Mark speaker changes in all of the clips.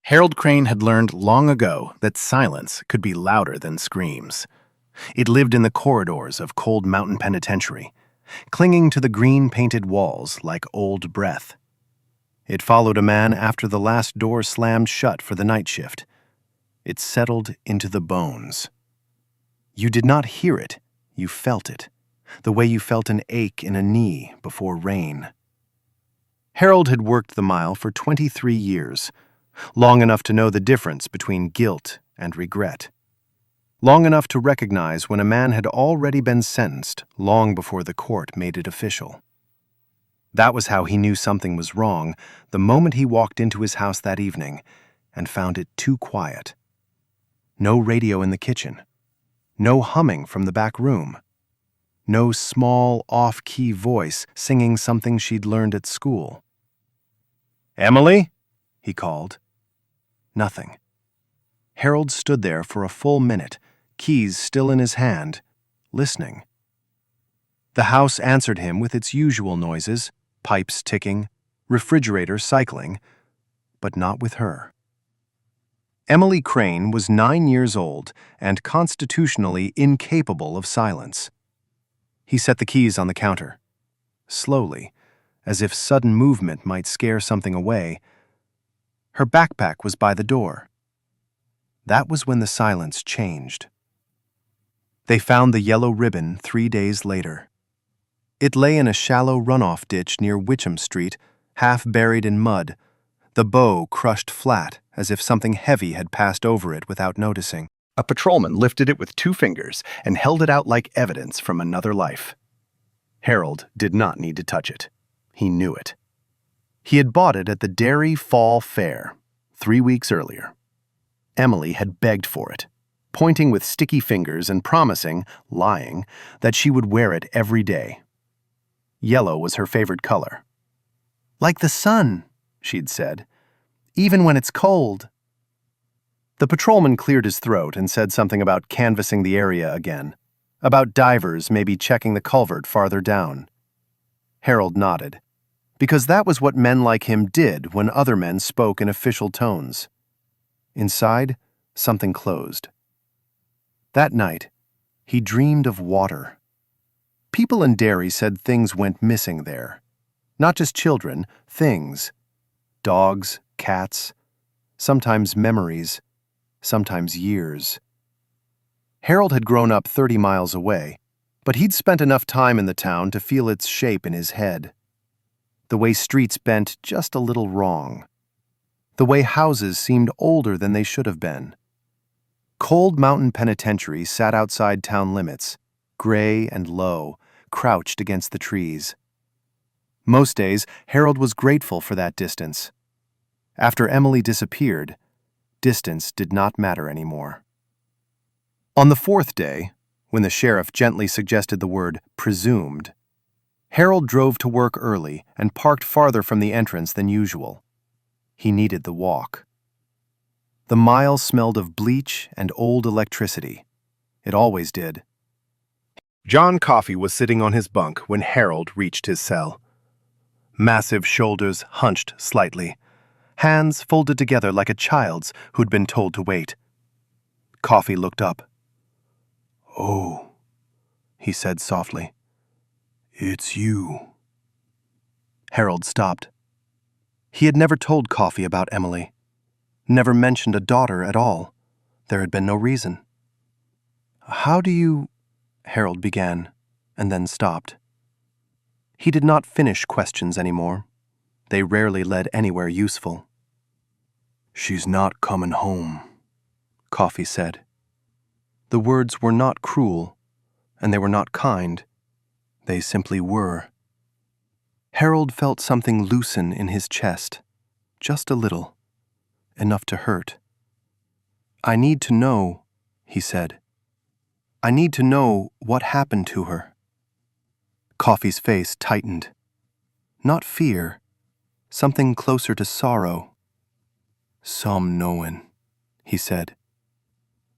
Speaker 1: Harold Crane had learned long ago that silence could be louder than screams. It lived in the corridors of Cold Mountain Penitentiary, clinging to the green-painted walls like old breath. It followed a man after the last door slammed shut for the night shift. It settled into the bones. You did not hear it, you felt it, the way you felt an ache in a knee before rain. Harold had worked the mile for 23 years, long enough to know the difference between guilt and regret. Long enough to recognize when a man had already been sentenced long before the court made it official. That was how he knew something was wrong the moment he walked into his house that evening and found it too quiet. No radio in the kitchen. No humming from the back room. No small, off-key voice singing something she'd learned at school. "Emily?" he called. Nothing. Harold stood there for a full minute, keys still in his hand, listening. The house answered him with its usual noises, pipes ticking, refrigerator cycling, but not with her. Emily Crane was 9 years old and constitutionally incapable of silence. He set the keys on the counter. Slowly, as if sudden movement might scare something away, her backpack was by the door. That was when the silence changed. They found the yellow ribbon 3 days later. It lay in a shallow runoff ditch near Witcham Street, half buried in mud, the bow crushed flat as if something heavy had passed over it without noticing. A patrolman lifted it with 2 fingers and held it out like evidence from another life. Harold did not need to touch it. He knew it. He had bought it at the Derry Fall Fair 3 weeks earlier. Emily had begged for it, pointing with sticky fingers and promising, lying, that she would wear it every day. Yellow was her favorite color. "Like the sun," she'd said, "even when it's cold." The patrolman cleared his throat and said something about canvassing the area again, about divers maybe checking the culvert farther down. Harold nodded, because that was what men like him did when other men spoke in official tones. Inside, something closed. That night, he dreamed of water. People in Derry said things went missing there. Not just children, things. Dogs, cats, sometimes memories, sometimes years. Harold had grown up 30 miles away, but he'd spent enough time in the town to feel its shape in his head. The way streets bent just a little wrong. The way houses seemed older than they should have been. Cold Mountain Penitentiary sat outside town limits, gray and low, crouched against the trees. Most days, Harold was grateful for that distance. After Emily disappeared, distance did not matter anymore. On the 4th day, when the sheriff gently suggested the word presumed, Harold drove to work early and parked farther from the entrance than usual. He needed the walk. The mile smelled of bleach and old electricity. It always did. John Coffey was sitting on his bunk when Harold reached his cell. Massive shoulders hunched slightly, hands folded together like a child's who'd been told to wait. Coffey looked up. "Oh," he said softly. "It's you." Harold stopped. He had never told Coffey about Emily, never mentioned a daughter at all. There had been no reason. "How do you—" Harold began, and then stopped. He did not finish questions anymore. They rarely led anywhere useful. "She's not coming home," Coffey said. The words were not cruel, and they were not kind. They simply were. Harold felt something loosen in his chest, just a little, enough to hurt. "I need to know," he said. "I need to know what happened to her." Coffey's face tightened. Not fear, something closer to sorrow. "Some knowing," he said.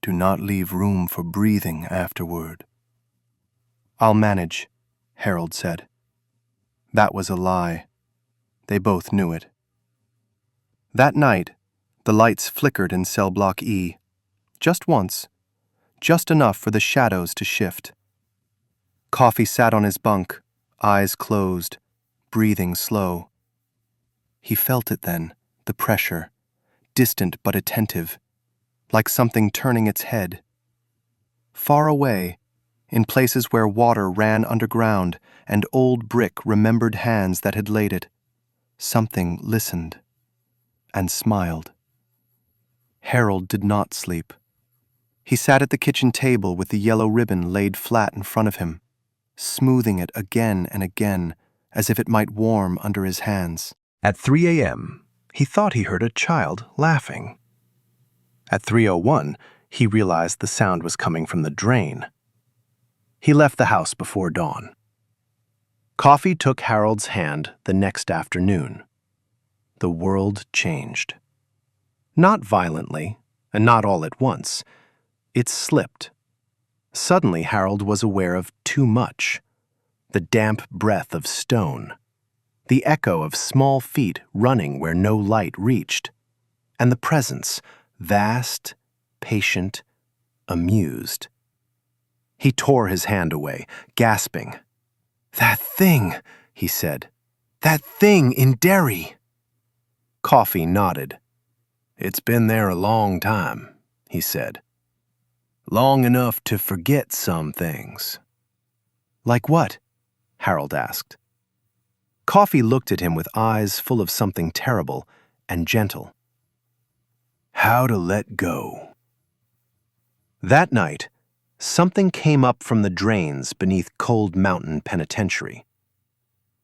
Speaker 1: "Do not leave room for breathing afterward." "I'll manage," Harold said. That was a lie. They both knew it. That night,
Speaker 2: The lights flickered in cell block E. Just once. Just enough for the shadows to shift. Coffey sat on his bunk, eyes closed, breathing slow. He felt it then, the pressure, distant but attentive, like something turning its head. Far away, in places where water ran underground and old brick remembered hands that had laid it, something listened and smiled. Harold did not sleep. He sat at the kitchen table with the yellow ribbon laid flat in front of him, smoothing it again and again as if it might warm under his hands.
Speaker 1: At 3 a.m., he thought he heard a child laughing. At 3:01, he realized the sound was coming from the drain. He left the house before dawn. Coffey took Harold's hand the next afternoon. The world changed. Not violently, and not all at once. It slipped. Suddenly, Harold was aware of too much. The damp breath of stone, the echo of small feet running where no light reached, and the presence, vast, patient, amused. He tore his hand away, gasping. "That thing," he said. "That thing in Derry." Coffey nodded. "It's been there a long time," he said. "Long enough to forget some things." "Like what?" Harold asked. Coffey looked at him with eyes full of something terrible and gentle. "How to let go." That night, something came up from the drains beneath Cold Mountain Penitentiary.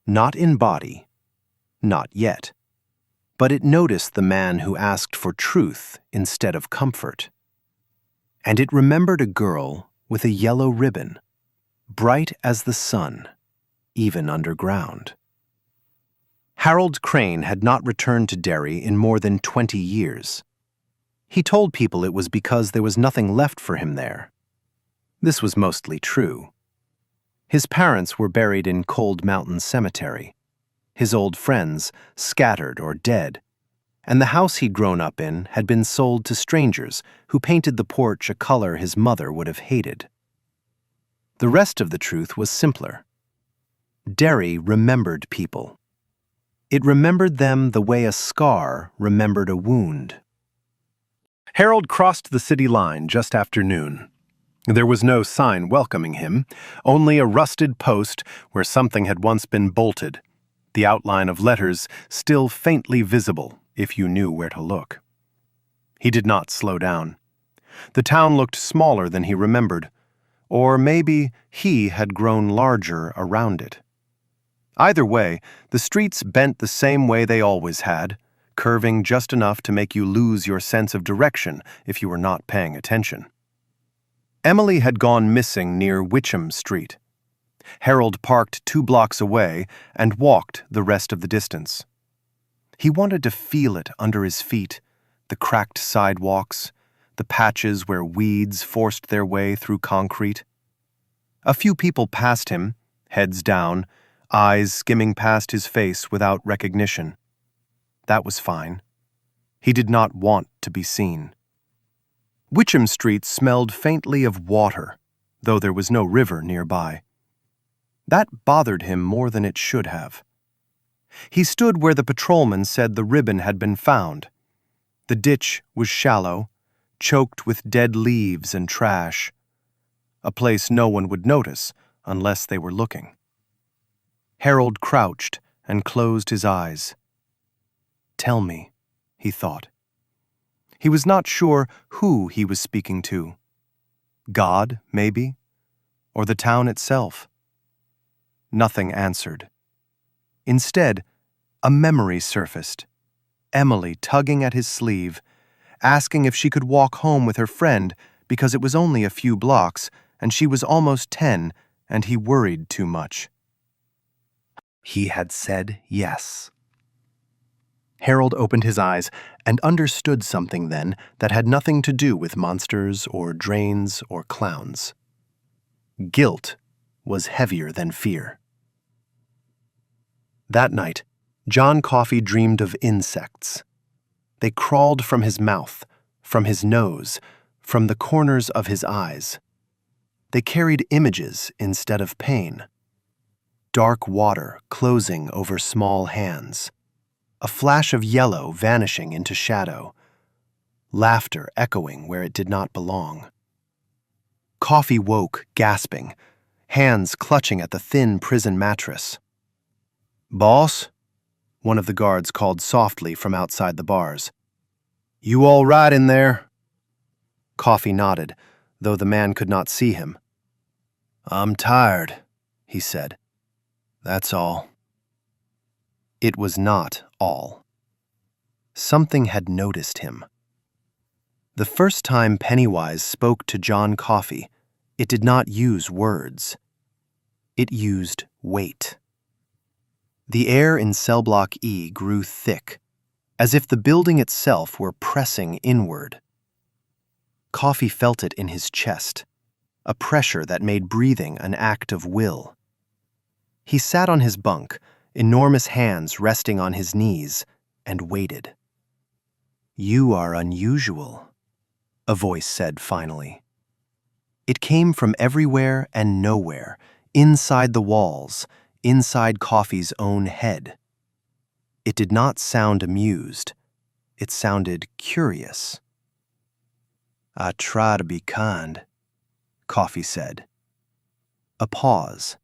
Speaker 1: Not in body, not yet, but it noticed the man who asked for truth instead of comfort. And it remembered a girl with a yellow ribbon, bright as the sun, even underground. Harold Crane had not returned to Derry in more than 20 years. He told people it was because there was nothing left for him there. This was mostly true. His parents were buried in Cold Mountain Cemetery, his old friends scattered or dead, and the house he'd grown up in had been sold to strangers who painted the porch a color his mother would have hated. The rest of the truth was simpler. Derry remembered people. It remembered them the way a scar remembered a wound. Harold crossed the city line just after noon. There was no sign welcoming him, only a rusted post where something had once been bolted, the outline of letters still faintly visible if you knew where to look. He did not slow down. The town looked smaller than he remembered, or maybe he had grown larger around it. Either way, the streets bent the same way they always had, curving just enough to make you lose your sense of direction if you were not paying attention. Emily had gone missing near Witcham Street. Harold parked 2 blocks away and walked the rest of the distance. He wanted to feel it under his feet, the cracked sidewalks, the patches where weeds forced their way through concrete. A few people passed him, heads down, eyes skimming past his face without recognition. That was fine. He did not want to be seen. Witcham Street smelled faintly of water, though there was no river nearby. That bothered him more than it should have. He stood where the patrolman said the ribbon had been found. The ditch was shallow, choked with dead leaves and trash. A place no one would notice unless they were looking. Harold crouched and closed his eyes. "Tell me," he thought. He was not sure who he was speaking to. God, maybe? Or the town itself? Nothing answered. Instead, a memory surfaced. Emily tugging at his sleeve, asking if she could walk home with her friend because it was only a few blocks and she was almost 10 and he worried too much. He had said yes. Harold opened his eyes and understood something then that had nothing to do with monsters or drains or clowns. Guilt was heavier than fear. That night, John Coffey dreamed of insects. They crawled from his mouth, from his nose, from the corners of his eyes. They carried images instead of pain. Dark water closing over small hands. A flash of yellow vanishing into shadow. Laughter echoing where it did not belong. Coffey woke, gasping, hands clutching at the thin prison mattress. "Boss?" one of the guards called softly from outside the bars. "You all right in there?" Coffey nodded, though the man could not see him. "I'm tired," he said. "That's all." It was not all. Something had noticed him. The first time Pennywise spoke to John Coffey, it did not use words. It used weight. The air in cell block E grew thick, as if the building itself were pressing inward. Coffey felt it in his chest, a pressure that made breathing an act of will. He sat on his bunk, enormous hands resting on his knees, and waited. "You are unusual," a voice said finally. It came from everywhere and nowhere, inside the walls, inside Coffey's own head. It did not sound amused. It sounded curious. "I try to be kind," Coffey said. A pause.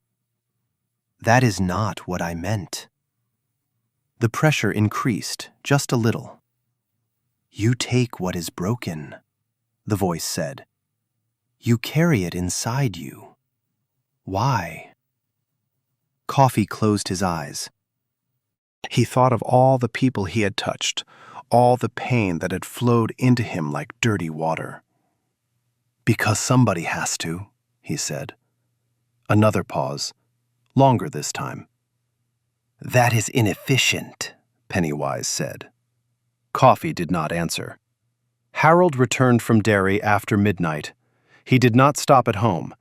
Speaker 1: "That is not what I meant." The pressure increased just a little. "You take what is broken," the voice said. "You carry it inside you. Why?" Coffey closed his eyes. He thought of all the people he had touched, all the pain that had flowed into him like dirty water. "Because somebody has to," he said. Another pause, longer this time. "That is inefficient," Pennywise said. Coffey did not answer. Harold returned from Derry after midnight. He did not stop at home.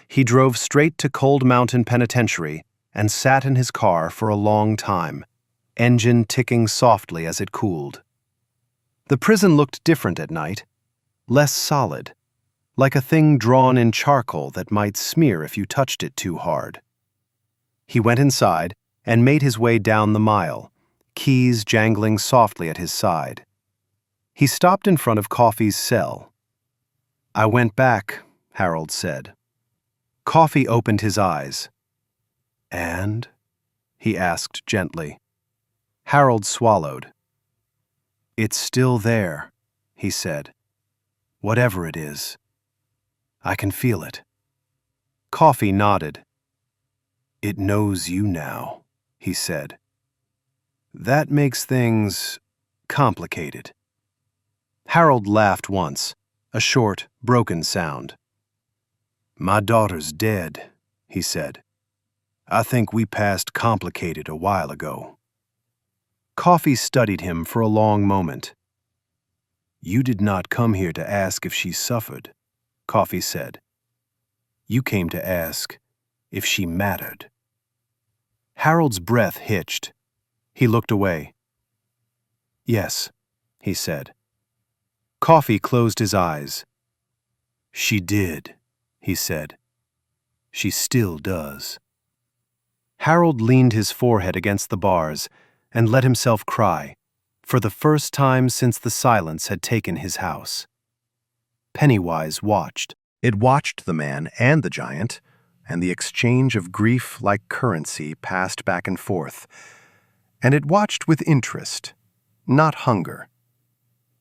Speaker 1: He drove straight to Cold Mountain Penitentiary and sat in his car for a long time, engine ticking softly as it cooled. The prison looked different at night, less solid, like a thing drawn in charcoal that might smear if you touched it too hard. He went inside and made his way down the mile, keys jangling softly at his side. He stopped in front of Coffey's cell. "I went back," Harold said. Coffey opened his eyes. "And?" he asked gently. Harold swallowed. "It's still there," he said. "Whatever it is. I can feel it." Coffey nodded. "It knows you now," he said. "That makes things complicated." Harold laughed once, a short, broken sound. "My daughter's dead," he said. "I think we passed complicated a while ago." Coffey studied him for a long moment. "You did not come here to ask if she suffered," Coffey said. "You came to ask if she mattered." Harold's breath hitched. He looked away. "Yes," he said. Coffey closed his eyes. "She did," he said. "She still does." Harold leaned his forehead against the bars and let himself cry, for the first time since the silence had taken his house. Pennywise watched. It watched the man and the giant, and the exchange of grief like currency passed back and forth. And it watched with interest, not hunger.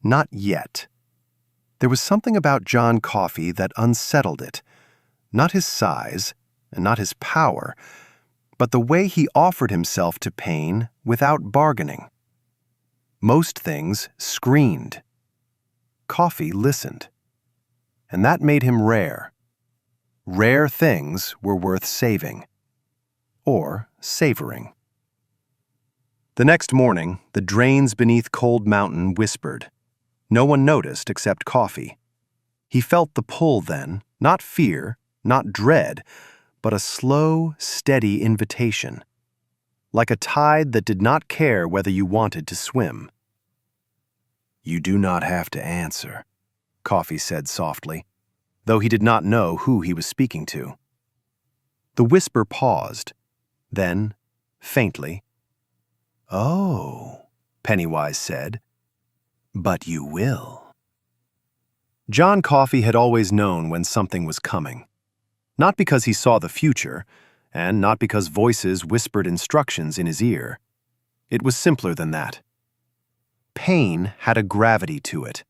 Speaker 1: Not yet. There was something about John Coffey that unsettled it. Not his size, and not his power, but the way he offered himself to pain without bargaining. Most things screened. Coffey listened. And that made him rare. Rare things were worth saving. Or savoring. The next morning, the drains beneath Cold Mountain whispered. No one noticed except Coffey. He felt the pull then, not fear, not dread, but a slow, steady invitation. Like a tide that did not care whether you wanted to swim. You do not have to answer, Coffey said softly, though he did not know who he was speaking to. The whisper paused, then, faintly, "Oh," Pennywise said, "but you will." John Coffey had always known when something was coming. Not because he saw the future, and not because voices whispered instructions in his ear. It was simpler than that. Pain had a gravity to it.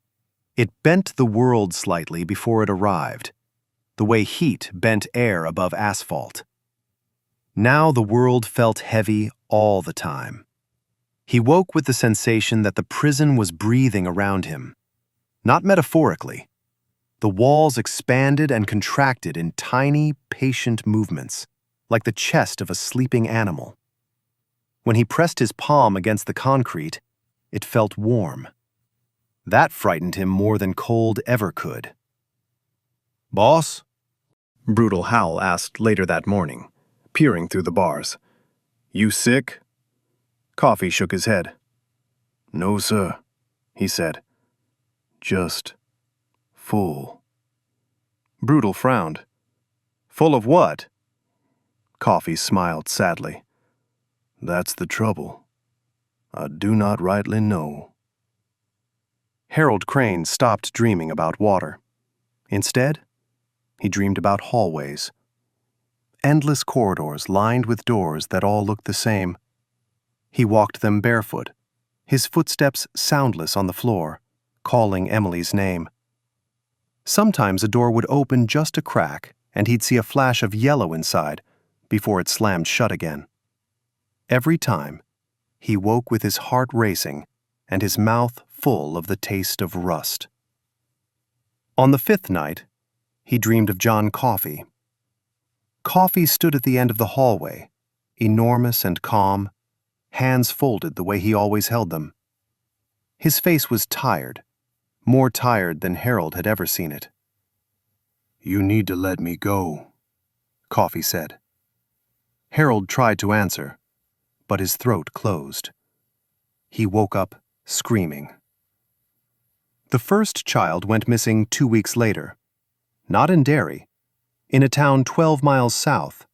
Speaker 1: It bent the world slightly before it arrived, the way heat bent air above asphalt. Now the world felt heavy all the time. He woke with the sensation that the prison was breathing around him. Not metaphorically. The walls expanded and contracted in tiny, patient movements, like the chest of a sleeping animal. When he pressed his palm against the concrete, it felt warm. That frightened him more than cold ever could. "Boss?" Brutal Howell asked later that morning, peering through the bars. "You sick?" Coffey shook his head. "No, sir," he said. "Just full." Brutal frowned. "Full of what?" Coffey smiled sadly. "That's the trouble. I do not rightly know." Harold Crane stopped dreaming about water. Instead, he dreamed about hallways. Endless corridors lined with doors that all looked the same. He walked them barefoot, his footsteps soundless on the floor, calling Emily's name. Sometimes a door would open just a crack, and he'd see a flash of yellow inside before it slammed shut again. Every time, he woke with his heart racing and his mouth full of the taste of rust. On the fifth night, he dreamed of John Coffey. Coffey stood at the end of the hallway, enormous and calm, hands folded the way he always held them. His face was tired, more tired than Harold had ever seen it. "You need to let me go," Coffey said. Harold tried to answer, but his throat closed. He woke up screaming. The first child went missing 2 weeks later. Not in Derry, in a town 12 miles south,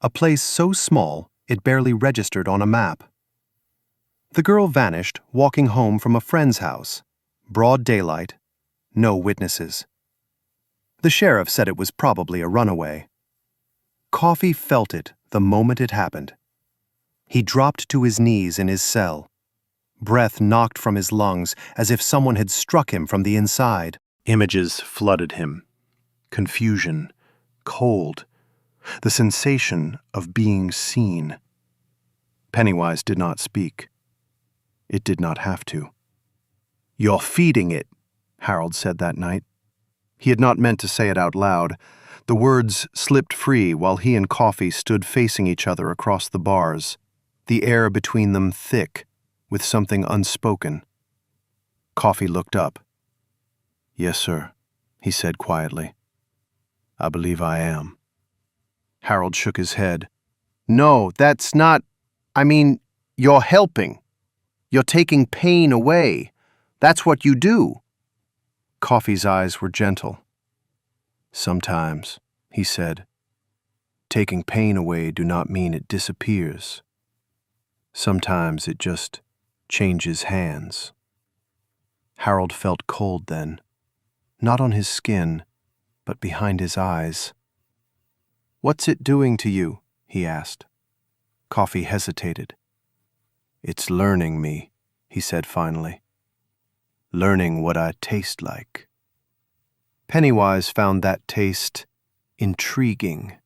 Speaker 1: a place so small it barely registered on a map. The girl vanished walking home from a friend's house, broad daylight, no witnesses. The sheriff said it was probably a runaway. Coffey felt it the moment it happened. He dropped to his knees in his cell. Breath knocked from his lungs as if someone had struck him from the inside. Images flooded him. Confusion, cold, the sensation of being seen. Pennywise did not speak. It did not have to. "You're feeding it," Harold said that night. He had not meant to say it out loud. The words slipped free while he and Coffey stood facing each other across the bars, the air between them thick with something unspoken. Coffey looked up. "Yes, sir," he said quietly. "I believe I am." Harold shook his head. "No, that's not... I mean, you're helping. You're taking pain away. That's what you do." Coffey's eyes were gentle. "Sometimes," he said, "taking pain away do not mean it disappears. Sometimes it just changes hands." Harold felt cold then, not on his skin, but behind his eyes. "What's it doing to you?" he asked. Coffey hesitated. "It's learning me," he said finally. "Learning what I taste like." Pennywise found that taste intriguing.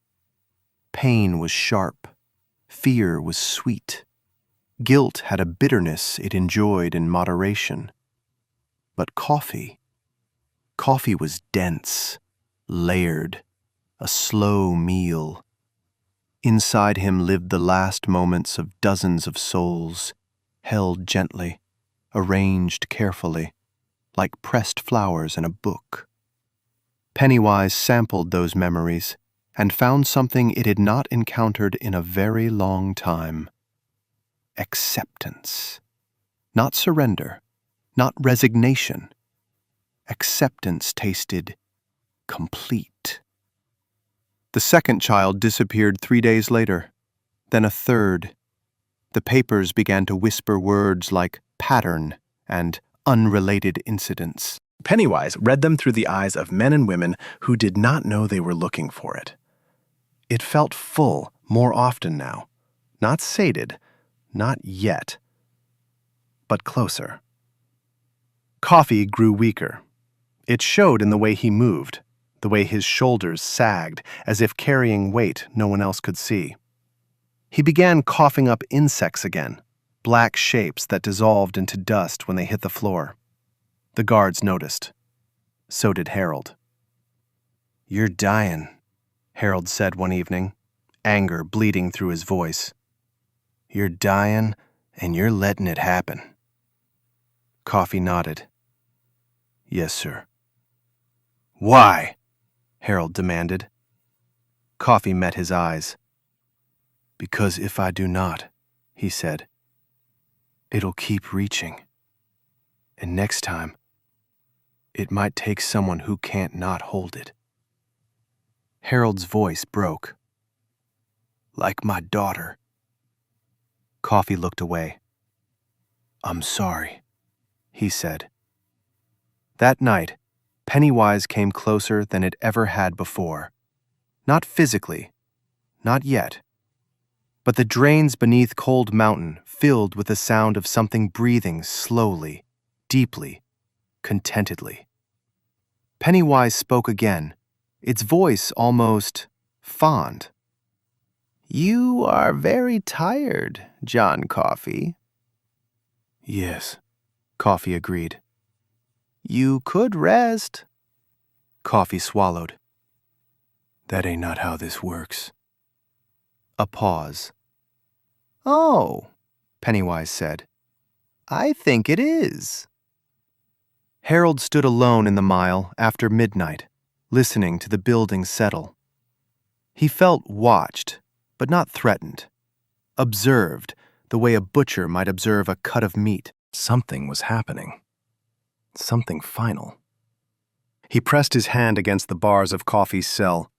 Speaker 1: Pain was sharp. Fear was sweet. Guilt had a bitterness it enjoyed in moderation. But coffee was dense, layered, a slow meal. Inside him lived the last moments of dozens of souls, held gently, arranged carefully, like pressed flowers in a book. Pennywise sampled those memories and found something it had not encountered in a very long time. Acceptance. Not surrender,
Speaker 2: not resignation. Acceptance tasted complete. The second child disappeared 3 days later, then a third. The papers began to whisper words like pattern and unrelated incidents.
Speaker 1: Pennywise read them through the eyes of men and women who did not know they were looking for it. It felt full more often now, not sated, not yet, but closer. Coffey grew weaker. It showed in the way he moved, the way his shoulders sagged as if carrying weight no one else could see. He began coughing up insects again, black shapes that dissolved into dust when they hit the floor. The guards noticed. So did Harold. "You're dying," Harold said one evening, anger bleeding through his voice. "You're dying, and you're letting it happen." Coffey nodded. "Yes, sir." "Why?" Harold demanded. Coffey met his eyes. "Because if I do not," he said, "it'll keep reaching. And next time, it might take someone who can't not hold it." Harold's voice broke. "Like my daughter." Coffey looked away. "I'm sorry," he said. That night, Pennywise came closer than it ever had before. Not physically, not yet, but the drains beneath Cold Mountain filled with the sound of something breathing slowly, deeply, contentedly. Pennywise spoke again, its voice almost fond. "You are very tired, John Coffey." "Yes," Coffey agreed. "You could rest." Coffey swallowed. "That ain't not how this works." A pause. "Oh," Pennywise said. "I think it is." Harold stood alone in the mile after midnight, listening to the buildings settle. He felt watched, but not threatened. Observed, the way a butcher might observe a cut of meat. Something was happening. Something final. He pressed his hand against the bars of Coffey's cell.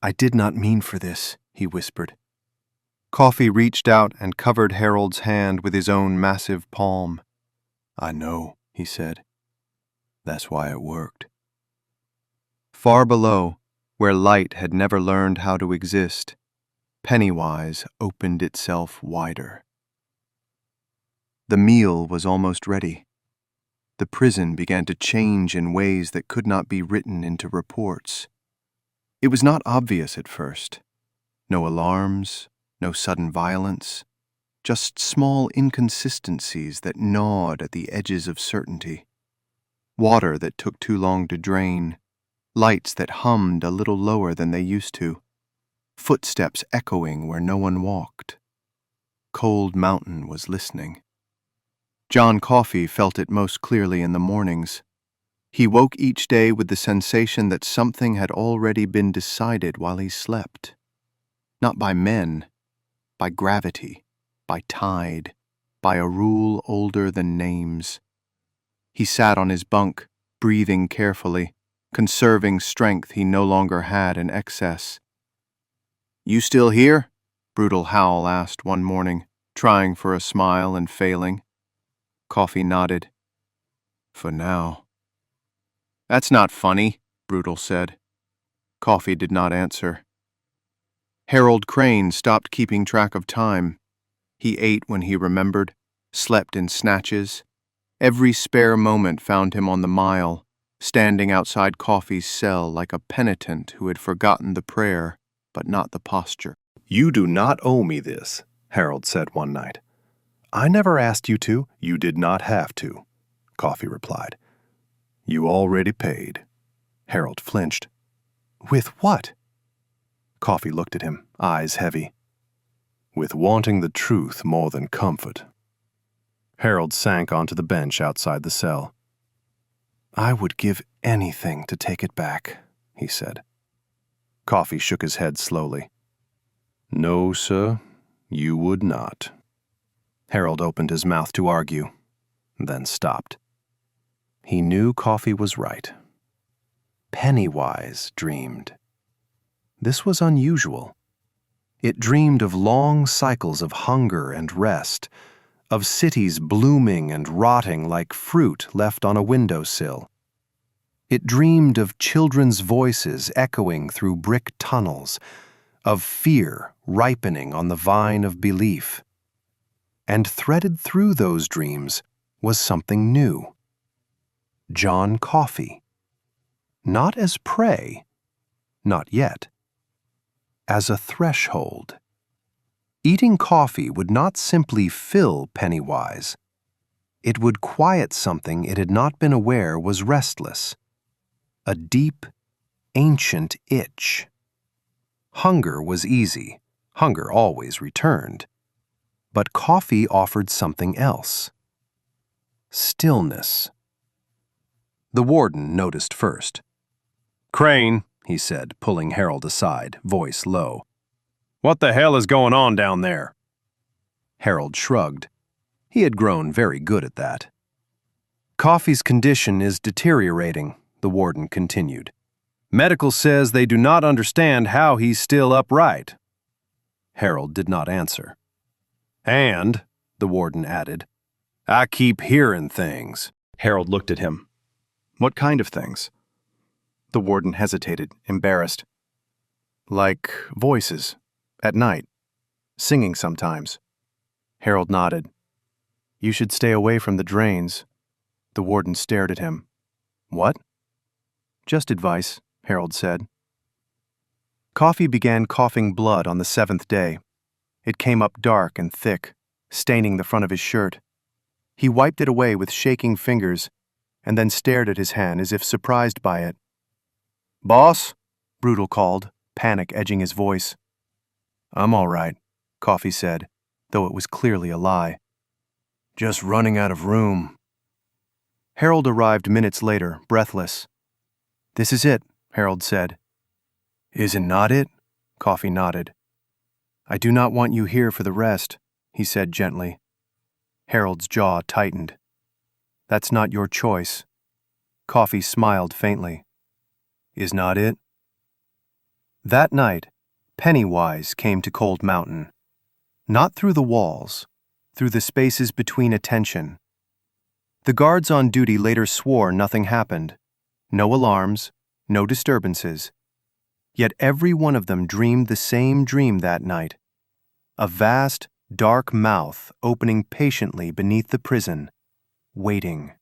Speaker 1: "I did not mean for this," he whispered. Coffey reached out and covered Harold's hand with his own massive palm. "I know," he said. "That's why it worked." Far below, where light had never learned how to exist, Pennywise opened itself wider. The meal was almost ready. The prison began to change in ways that could not be written into reports. It was not obvious at first. No alarms, no sudden violence, just small inconsistencies that gnawed at the edges of certainty. Water that took too long to drain, lights that hummed a little lower than they used to, footsteps echoing where no one walked. Cold Mountain was listening. John Coffey felt it most clearly in the mornings. He woke each day with the sensation that something had already been decided while he slept. Not by men, by gravity, by tide, by a rule older than names. He sat on his bunk, breathing carefully, conserving strength he no longer had in excess. "You still here?" Brutal Howl asked one morning, trying for a smile and failing. Coffey nodded. "For now." "That's not funny," Brutal said. Coffey did not answer. Harold Crane stopped keeping track of time. He ate when he remembered, slept in snatches. Every spare moment found him on the mile, standing outside Coffey's cell like a penitent who had forgotten the prayer, but not the posture. "You do not owe me this," Harold said one night. "I never asked you to." "You did not have to," Coffey replied. "You already paid." Harold flinched. "With what?" Coffey looked at him, eyes heavy. "With wanting the truth more than comfort." Harold sank onto the bench outside the cell. "I would give anything to take it back," he said. Coffey shook his head slowly. "No, sir, you would not." Harold opened his mouth to argue. then stopped. He knew Coffey was right. Pennywise dreamed. This was unusual. It dreamed of long cycles of hunger and rest, of cities blooming and rotting like fruit left on a windowsill. It dreamed of children's voices echoing through brick tunnels, of fear ripening on the vine of belief. And threaded through those dreams was something new. John Coffey. Not as prey, not yet. As a threshold. Eating coffee would not simply fill Pennywise. It would quiet something it had not been aware was restless. A deep, ancient itch. Hunger was easy. Hunger always returned. But coffee offered something else. Stillness. The warden noticed first. "Crane," he said, pulling Harold aside, voice low. "What the hell is going on down there?" Harold shrugged. He had grown very good at that. "Coffey's condition is deteriorating," the warden continued. "Medical says they do not understand how he's still upright." Harold did not answer. "And," the warden added, "I keep hearing things." Harold looked at him. "What kind of things?" The warden hesitated, embarrassed. "Like voices, at night, singing sometimes." Harold nodded. "You should stay away from the drains." The warden stared at him. "What?" "Just advice," Harold said. Coffey began coughing blood on the 7th day. It came up dark and thick, staining the front of his shirt. He wiped it away with shaking fingers, and then stared at his hand as if surprised by it. "Boss?" Brutal called, panic edging his voice. "I'm all right," Coffey said, though it was clearly a lie. "Just running out of room." Harold arrived minutes later, breathless. "This is it," Harold said. "Is it not it?" Coffey nodded. "I do not want you here for the rest," he said gently. Harold's jaw tightened. "That's not your choice." Coffey smiled faintly. "Is not it?" That night, Pennywise came to Cold Mountain. Not through the walls, through the spaces between attention. The guards on duty later swore nothing happened. No alarms, no disturbances. Yet every one of them dreamed the same dream that night. A vast, dark mouth opening patiently beneath the prison, waiting.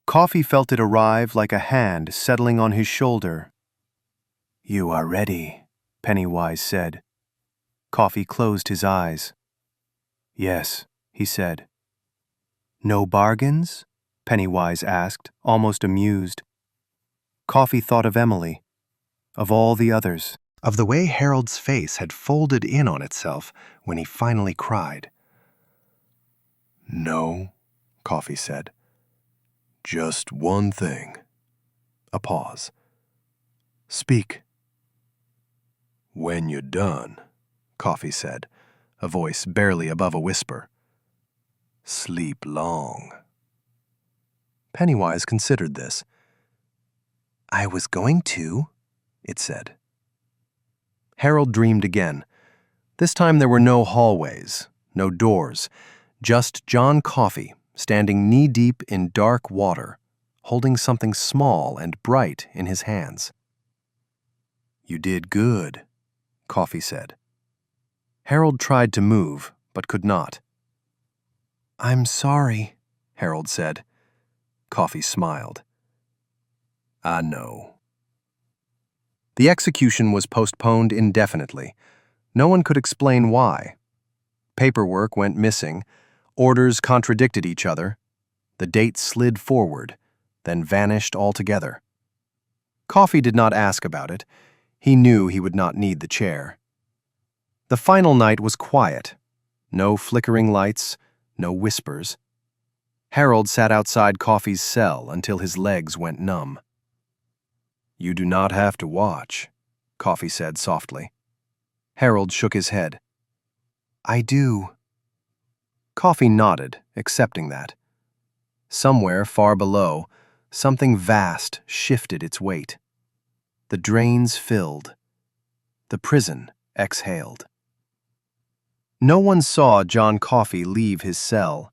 Speaker 1: Coffey felt it arrive like a hand settling on his shoulder. "You are ready," Pennywise said. Coffey closed his eyes. "Yes," he said. "No bargains?" Pennywise asked, almost amused. Coffey thought of Emily, of all the others, of the way Harold's face had folded in on itself when he finally cried. "No," Coffey said. "Just one thing." A pause. "Speak." "When you're done," Coffey said, a voice barely above a whisper, "sleep long." Pennywise considered this. "I was going to," it said. Harold dreamed again. This time there were no hallways, no doors, just John Coffey standing knee-deep in dark water, holding something small and bright in his hands. "You did good," Coffey said. Harold tried to move, but could not. "I'm sorry," Harold said. Coffey smiled. "I know." The execution was postponed indefinitely. No one could explain why. Paperwork went missing. Orders contradicted each other. The date slid forward, then vanished altogether. Coffey did not ask about it. He knew he would not need the chair. The final night was quiet. No flickering lights, no whispers. Harold sat outside Coffey's cell until his legs went numb. "You do not have to watch," Coffey said softly. Harold shook his head. "I do." Coffey nodded, accepting that.
Speaker 2: Somewhere far below, something vast shifted its weight. The drains filled. The prison exhaled. No one saw John Coffey leave his cell.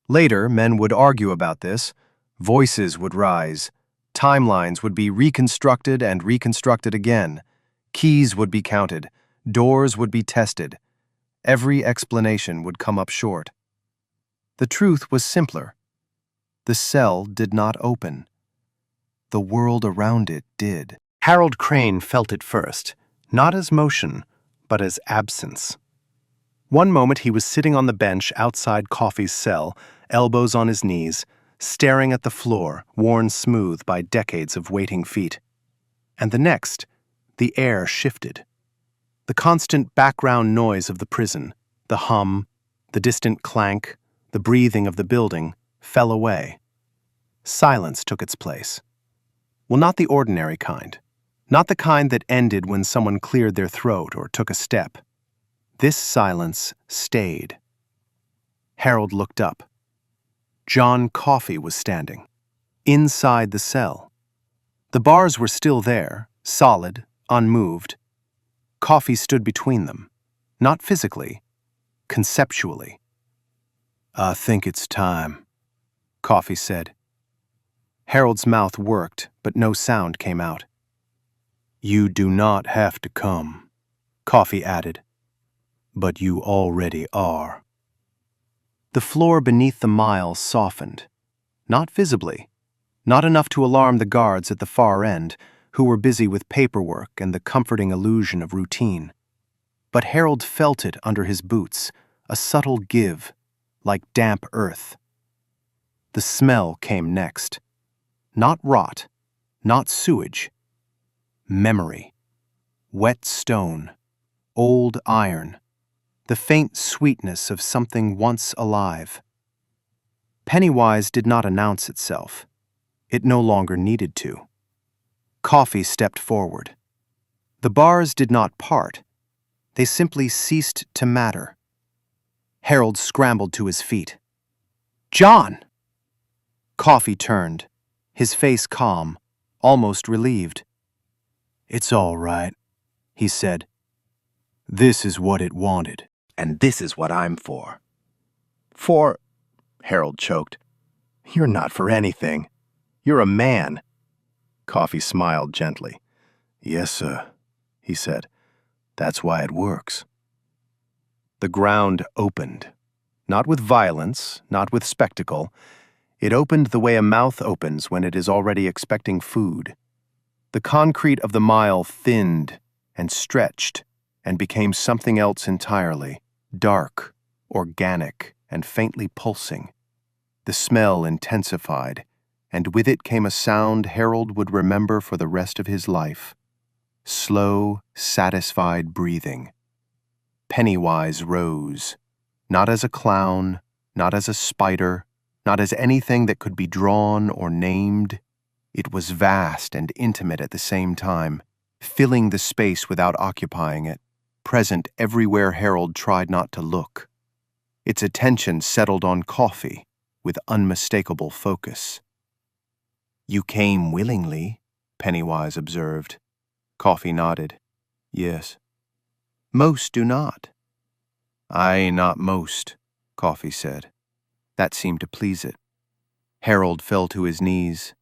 Speaker 2: Later, men would argue about this. Voices would rise. Timelines would be reconstructed and reconstructed again. Keys would be counted. Doors would be tested. Every explanation would come up short. The truth was simpler. The cell did not open. The world around it did.
Speaker 1: Harold Crane felt it first, not as motion, but as absence. One moment he was sitting on the bench outside Coffey's cell, elbows on his knees, staring at the floor, worn smooth by decades of waiting feet. And the next, the air shifted. The constant background noise of the prison, the hum, the distant clank, the breathing of the building, fell away. Silence took its place. Well, not the ordinary kind. Not the kind that ended when someone cleared their throat or took a step. This silence stayed. Harold looked up. John Coffey was standing, inside the cell. The bars were still there, solid, unmoved. Coffey stood between them, not physically, conceptually. "I think it's time," Coffey said. Harold's mouth worked, but no sound came out. "You do not have to come," Coffey added. "But you already are." The floor beneath the mile softened, not visibly, not enough to alarm the guards at the far end, who were busy with paperwork and the comforting illusion of routine. But Harold felt it under his boots, a subtle give, like damp earth. The smell came next. Not rot, not sewage. Memory. Wet stone. Old iron. The faint sweetness of something once alive. Pennywise did not announce itself. It no longer needed to. Coffey stepped forward. The bars did not part. They simply ceased to matter. Harold scrambled to his feet. "John!" Coffey turned, his face calm, almost relieved. "It's all right," he said. "This is what it wanted."
Speaker 3: "And this is what I'm for." "For," Harold choked, "you're not for anything. You're a man." Coffey smiled gently. "Yes, sir," he said. "That's why it works." The ground opened. Not with violence, not with spectacle. It opened the way a mouth opens when it is already expecting food. The concrete of the mile thinned and stretched and became something else entirely, dark, organic, and faintly pulsing. The smell intensified, and with it came a sound Harold would remember for the rest of his life. Slow, satisfied breathing. Pennywise rose, not as a clown, not as a spider, not as anything that could be drawn or named. It was vast and intimate at the same time, filling the space without occupying it, present everywhere Harold tried not to look. Its attention settled on Coffey with unmistakable focus. "You came willingly," Pennywise observed. Coffey nodded. "Yes." "Most do not." "I not most," Coffey said. That seemed to please it. Harold fell to his knees.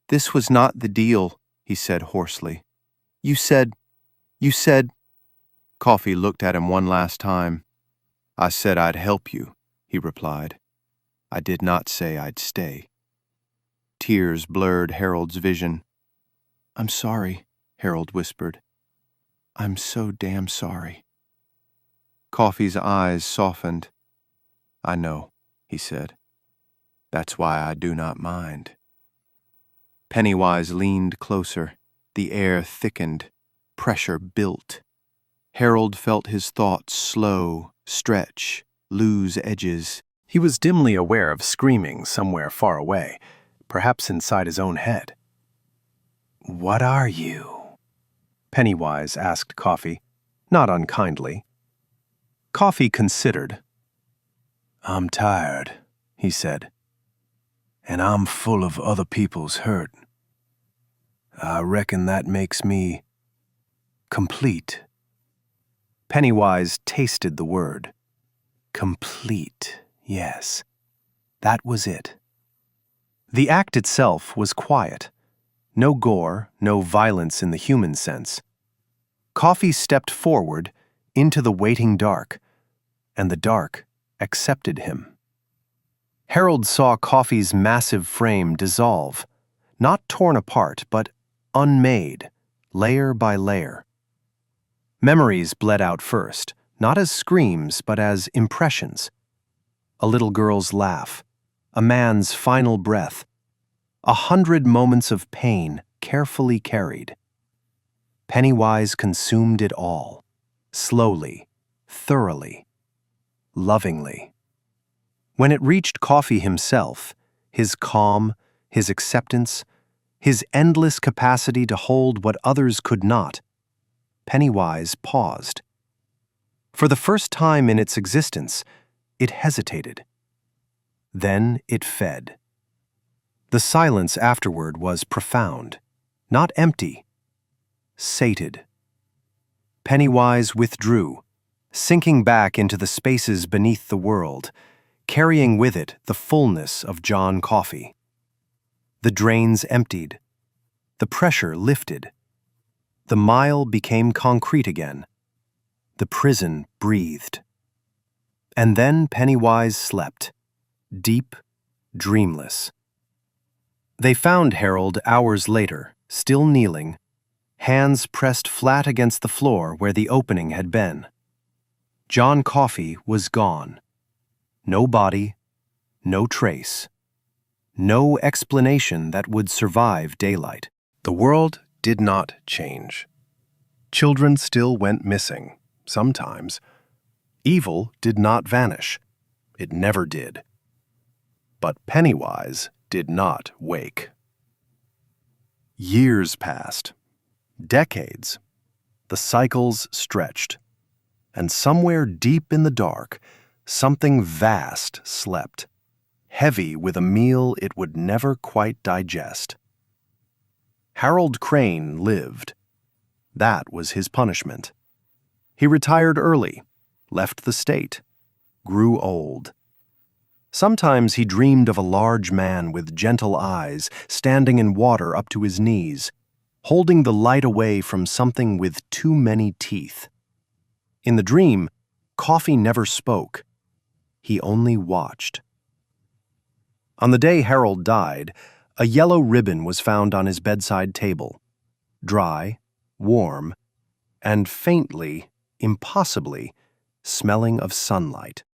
Speaker 3: "This was not the deal," he said hoarsely. You said... Coffey looked at him one last time. "I said I'd help you," he replied. "I did not say I'd stay." Tears blurred Harold's vision. "I'm sorry," Harold whispered. "I'm so damn sorry." Coffey's eyes softened. "I know," he said. "That's why I do not mind." Pennywise leaned closer. The air thickened. Pressure built. Harold felt his thoughts slow, stretch, lose edges. He was dimly aware of screaming somewhere far away, perhaps inside his own head. "What are you?" Pennywise asked Coffey, not unkindly. Coffey considered. "I'm tired," he said.
Speaker 4: and I'm full of other people's hurt. I reckon that makes me complete.
Speaker 1: Pennywise tasted the word. Complete, yes. That was it. The act itself was quiet. No gore, no violence in the human sense. Coffey stepped forward into the waiting dark, and the dark accepted him. Harold saw Coffey's massive frame dissolve, not torn apart, but unmade, layer by layer. Memories bled out first, not as screams, but as impressions. A little girl's laugh, a man's final breath, 100 moments of pain carefully carried. Pennywise consumed it all, slowly, thoroughly, lovingly. When it reached Coffey himself, his calm, his acceptance, his endless capacity to hold what others could not, Pennywise paused. For the first time in its existence, it hesitated. Then it fed. The silence afterward was profound, not empty, sated. Pennywise withdrew, sinking back into the spaces beneath the world, carrying with it the fullness of John Coffey. The drains emptied. The pressure lifted. The mile became concrete again. The prison breathed. And then Pennywise slept, deep, dreamless. They found Harold hours later, still kneeling, hands pressed flat against the floor where the opening had been. John Coffey was gone. No body, no trace. No explanation that would survive daylight.
Speaker 3: The world did not change. Children still went missing, sometimes. Evil did not vanish. It never did. But Pennywise did not wake. Years passed. Decades. The cycles stretched. And somewhere deep in the dark, something vast slept, heavy with a meal it would never quite digest. Harold Crane lived. That was his punishment. He retired early, left the state, grew old. Sometimes he dreamed of a large man with gentle eyes standing in water up to his knees, holding the light away from something with too many teeth. In the dream, Coffey never spoke. He only watched. On the day Harold died, a yellow ribbon was found on his bedside table, dry, warm, and faintly, impossibly, smelling of sunlight.